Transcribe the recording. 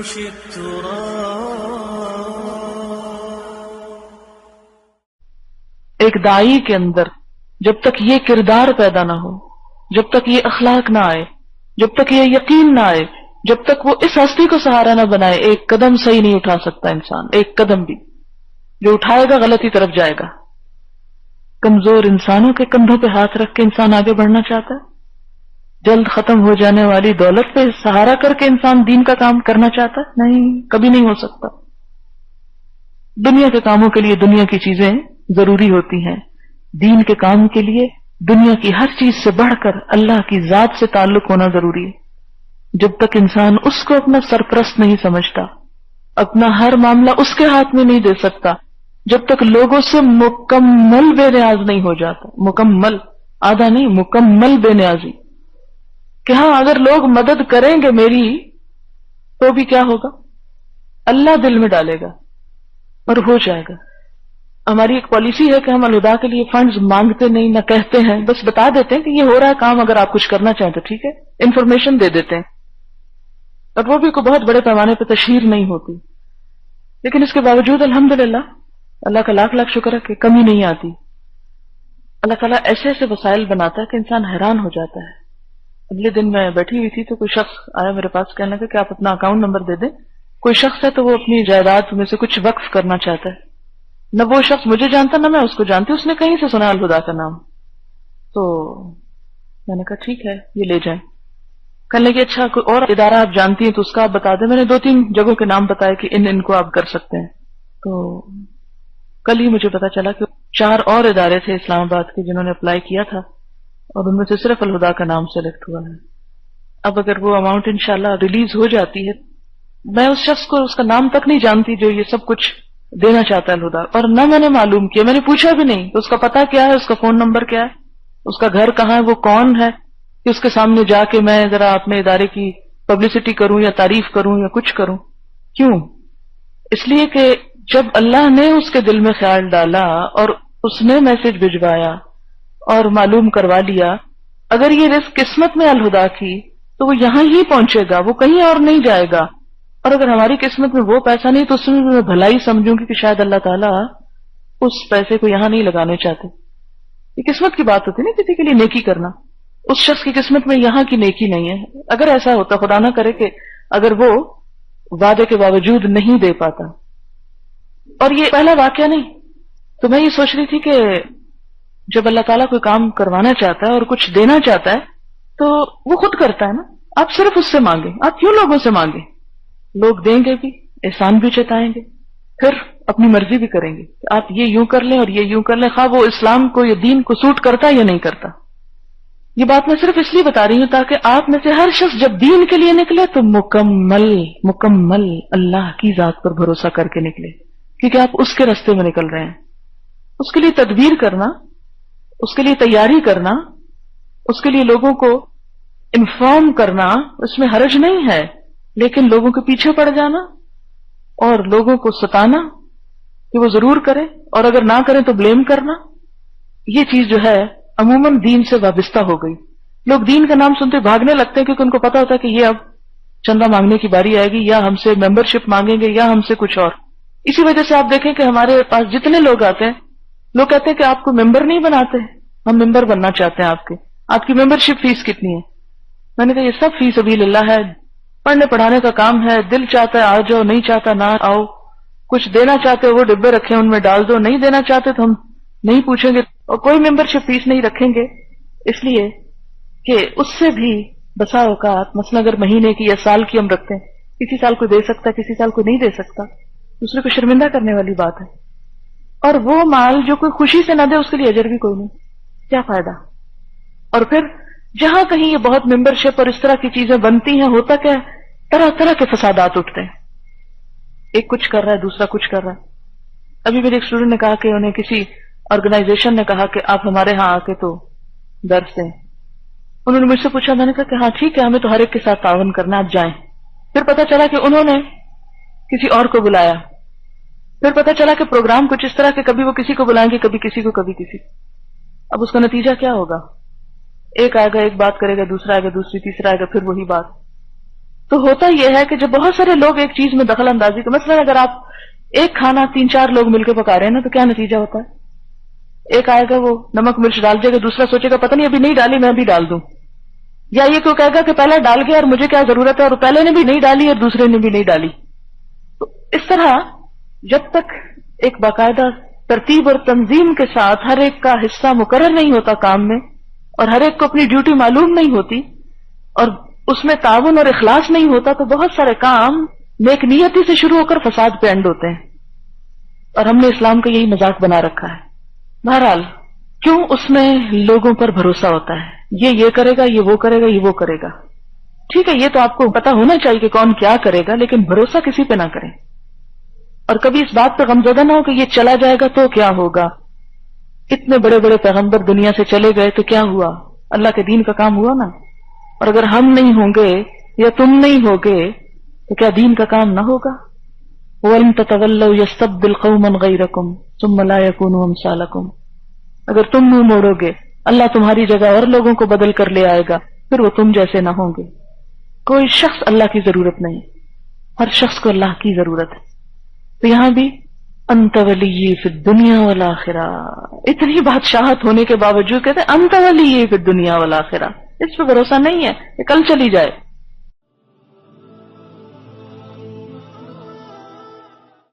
يمشي التراب۔ ایک داعی کے اندر جب تک یہ کردار پیدا نہ ہو، جب تک یہ اخلاق نہ آئے، جب تک یہ یقین نہ آئے، جب تک وہ اس ہستی کو سہارا نہ بنائے، ایک قدم صحیح نہیں اٹھا سکتا انسان، ایک قدم بھی۔ جو اٹھائے گا غلطی طرف جائے گا۔ کمزور انسانوں کے کندھوں پہ ہاتھ رکھ کے انسان آگے بڑھنا چاہتا ہے؟ جلد ختم ہو جانے والی دولت پہ سہارا کر کے انسان دین کا کام کرنا چاہتا ہے؟ نہیں، کبھی نہیں ہو سکتا۔ دنیا کے کاموں کے لیے دنیا کی چیزیں ضروری ہوتی ہیں، دین کے کام کے لیے دنیا کی ہر چیز سے بڑھ کر اللہ کی ذات سے تعلق ہونا ضروری ہے۔ جب تک انسان اس کو اپنا سرپرست نہیں سمجھتا، اپنا ہر معاملہ اس کے ہاتھ میں نہیں دے سکتا، جب تک لوگوں سے مکمل بے نیاز نہیں ہو جاتا، مکمل، آدھا نہیں، مکمل بے نیازی، کہ ہاں اگر لوگ مدد کریں گے میری تو بھی کیا ہوگا، اللہ دل میں ڈالے گا اور ہو جائے گا۔ ہماری ایک پالیسی ہے کہ ہم الہدا کے لیے فنڈز مانگتے نہیں، نہ کہتے ہیں، بس بتا دیتے ہیں کہ یہ ہو رہا ہے کام، اگر آپ کچھ کرنا چاہیں تو ٹھیک ہے، انفارمیشن دے دیتے ہیں، اور وہ بھی کوئی بہت بڑے پیمانے پہ تشہیر نہیں ہوتی، لیکن اس کے باوجود الحمدللہ اللہ کا لاکھ لاکھ شکر ہے کہ کمی نہیں آتی۔ اللہ تعالیٰ ایسے ایسے وسائل بناتا ہے کہ انسان حیران ہو جاتا ہے۔ اگلے دن میں بیٹھی ہوئی تھی تو کوئی شخص آیا میرے پاس، کہنے لگا کہ آپ اپنا اکاؤنٹ نمبر دے دیں، کوئی شخص ہے تو وہ اپنی جائیداد میں سے کچھ وقف کرنا چاہتا ہے، نہ وہ شخص مجھے جانتا نہ میں اس کو جانتی، اس نے کہیں سے سنا الہدا کا نام، تو میں نے کہا ٹھیک ہے یہ لے جائیں۔ کہنے لگے اچھا کوئی اور ادارہ آپ جانتی ہیں تو اس کا آپ بتا دیں۔ میں نے 2-3 جگہوں کے نام بتائے کہ ان کو آپ کر سکتے ہیں۔ تو کل ہی مجھے پتا چلا کہ 4 اور ادارے تھے اسلام آباد کے جنہوں نے اپلائی کیا تھا، اور ان میں سے صرف الہدا کا نام سلیکٹ ہوا ہے۔ اب اگر وہ اماؤنٹ انشاءاللہ ریلیز ہو جاتی ہے، میں اس شخص کو اس کا نام تک نہیں جانتی جو یہ سب کچھ دینا چاہتا ہے الہدا، اور نہ میں نے معلوم کیا، میں نے پوچھا بھی نہیں کہ اس کا پتہ کیا ہے، اس کا فون نمبر کیا ہے، اس کا گھر کہاں ہے، وہ کون ہے، کہ اس کے سامنے جا کے میں ذرا اپنے ادارے کی پبلسٹی کروں یا تعریف کروں یا کچھ کروں۔ کیوں؟ اس لیے کہ جب اللہ نے اس کے دل میں خیال ڈالا اور اس نے میسج بھجوایا اور معلوم کروا لیا، اگر یہ رزق قسمت میں الہدا کی تو وہ یہاں ہی پہنچے گا، وہ کہیں اور نہیں جائے گا۔ اور اگر ہماری قسمت میں وہ پیسہ نہیں تو اس میں میں بھلائی سمجھوں گی کہ شاید اللہ تعالیٰ اس پیسے کو یہاں نہیں لگانے چاہتے۔ یہ قسمت کی بات ہوتی ہے نا، کسی کے لیے نیکی کرنا، اس شخص کی قسمت میں یہاں کی نیکی نہیں ہے۔ اگر ایسا ہوتا، خدا نہ کرے کہ اگر وہ وعدے کے باوجود نہیں دے پاتا، اور یہ پہلا واقعہ نہیں، تو میں یہ سوچ رہی تھی کہ جب اللہ تعالیٰ کوئی کام کروانا چاہتا ہے اور کچھ دینا چاہتا ہے تو وہ خود کرتا ہے نا، آپ صرف اس سے مانگیں، آپ کیوں لوگوں سے مانگیں؟ لوگ دیں گے بھی، احسان بھی جتائیں گے، پھر اپنی مرضی بھی کریں گے کہ آپ یہ یوں کر لیں اور یہ یوں کر لیں، خواہ وہ اسلام کو یا دین کو سوٹ کرتا یا نہیں کرتا۔ یہ بات میں صرف اس لیے بتا رہی ہوں تاکہ آپ میں سے ہر شخص جب دین کے لیے نکلے تو مکمل اللہ کی ذات پر بھروسہ کر کے نکلے، کیونکہ آپ اس کے راستے میں نکل رہے ہیں۔ اس کے لیے تدبیر کرنا، اس کے لیے تیاری کرنا، اس کے لیے لوگوں کو انفارم کرنا، اس میں حرج نہیں ہے، لیکن لوگوں کے پیچھے پڑ جانا اور لوگوں کو ستانا کہ وہ ضرور کریں، اور اگر نہ کریں تو بلیم کرنا، یہ چیز جو ہے عموماً دین سے وابستہ ہو گئی۔ لوگ دین کا نام سنتے بھاگنے لگتے ہیں کیونکہ ان کو پتا ہوتا ہے کہ یہ اب چندہ مانگنے کی باری آئے گی، یا ہم سے ممبرشپ مانگیں گے، یا ہم سے کچھ اور۔ اسی وجہ سے آپ دیکھیں کہ ہمارے پاس جتنے لوگ آتے ہیں، لوگ کہتے ہیں کہ آپ کو ممبر نہیں بناتے، ہم ممبر بننا چاہتے ہیں آپ کی ممبرشپ فیس کتنی ہے؟ میں نے کہا یہ سب فی سبیل اللہ ہے، پڑھنے پڑھانے کا کام ہے، دل چاہتا ہے آ جاؤ، نہیں چاہتا نہ آؤ، کچھ دینا چاہتے ہو وہ ڈبے رکھے ان میں ڈال دو، نہیں دینا چاہتے تو ہم نہیں پوچھیں گے، اور کوئی ممبرشپ فیس نہیں رکھیں گے، اس لیے کہ اس سے بھی بسا اوقات مثلا اگر مہینے کی یا سال کی ہم رکھتے ہیں، کسی سال کو دے سکتا ہے، کسی سال کو نہیں دے سکتا، دوسرے کو شرمندہ کرنے والی بات ہے۔ اور وہ مال جو کوئی خوشی سے نہ دے اس کے لیے اجر بھی کوئی نہیں، کیا فائدہ؟ اور پھر جہاں کہیں یہ بہت ممبرشپ اور اس طرح کی چیزیں بنتی ہیں، ہوتا کیا ہے، طرح طرح کے فسادات اٹھتے ہیں، ایک کچھ کر رہا ہے دوسرا کچھ کر رہا ہے۔ ابھی میرے ایک اسٹوڈنٹ نے کہا کہ انہیں کسی آرگنائزیشن نے کہا کہ آپ ہمارے ہاں آ کے تو درس دیں۔ انہوں نے مجھ سے پوچھا، میں نے کہا کہ ہاں ٹھیک ہے، ہمیں تو ہر ایک کے ساتھ تعاون کرنا، آپ جائیں۔ پھر پتا چلا کہ انہوں نے کسی اور کو بلایا، پھر پتا چلا کہ پروگرام کچھ اس طرح کہ کبھی وہ کسی کو بلائیں گے، کبھی کسی کو، کبھی کسی کو۔ اب اس کا نتیجہ کیا ہوگا؟ ایک آئے گا ایک بات کرے گا، دوسرا آئے گا دوسری، تیسرا آئے گا پھر وہی بات۔ تو ہوتا یہ ہے کہ جب بہت سارے لوگ ایک چیز میں دخل اندازی کو، مثلا اگر آپ ایک کھانا 3-4 لوگ مل کے پکا رہے ہیں نا، تو کیا نتیجہ ہوتا ہے؟ ایک آئے گا وہ نمک مرچ ڈال دے گا، دوسرا سوچے گا پتہ نہیں ابھی نہیں ڈالی میں بھی ڈال دوں، یا یہ کوئی کہے گا کہ پہلے ڈال گیا اور مجھے کیا ضرورت ہے، اور پہلے نے بھی نہیں ڈالی اور دوسرے نے بھی نہیں ڈالی. تو اس طرح جب تک ایک باقاعدہ ترتیب اور تنظیم کے ساتھ ہر ایک کا حصہ مقرر نہیں ہوتا کام میں، اور ہر ایک کو اپنی ڈیوٹی معلوم نہیں ہوتی، اور اس میں تعاون اور اخلاص نہیں ہوتا، تو بہت سارے کام نیک نیتی سے شروع ہو کر فساد پہ اینڈ ہوتے ہیں. اور ہم نے اسلام کا یہی مذاق بنا رکھا ہے. بہرحال کیوں اس میں لوگوں پر بھروسہ ہوتا ہے، یہ کرے گا، یہ وہ کرے گا، یہ وہ کرے گا. ٹھیک ہے، یہ تو آپ کو پتا ہونا چاہیے کہ کون کیا کرے گا، لیکن بھروسہ کسی پہ نہ کریں. اور کبھی اس بات پہ غمزدہ نہ ہو کہ یہ چلا جائے گا تو کیا ہوگا. اتنے بڑے بڑے پیغمبر دنیا سے چلے گئے تو کیا ہوا؟ اللہ کے دین کا کام ہوا نا. اور اگر ہم نہیں ہوں گے یا تم نہیں ہوگے تو کیا دین کا کام نہ ہوگا؟ وَإِن تَتَوَلَّوْا يَسْتَبْدِلْ قَوْمًا غَيْرَكُمْ ثُمَّ لَا يَكُونُوا أَمْثَالَكُمْ. اگر تم منہ موڑو گے اللہ تمہاری جگہ اور لوگوں کو بدل کر لے آئے گا، پھر وہ تم جیسے نہ ہوں گے. کوئی شخص اللہ کی ضرورت نہیں، ہر شخص کو اللہ کی ضرورت ہے. تو یہاں بھی انت ولی فی الدنیا والآخرہ، اتنی بادشاہت ہونے کے باوجود کہتے ہیں انت ولی فی الدنیا والآخرہ. اس پہ بھروسہ نہیں ہے کہ کل چلی جائے.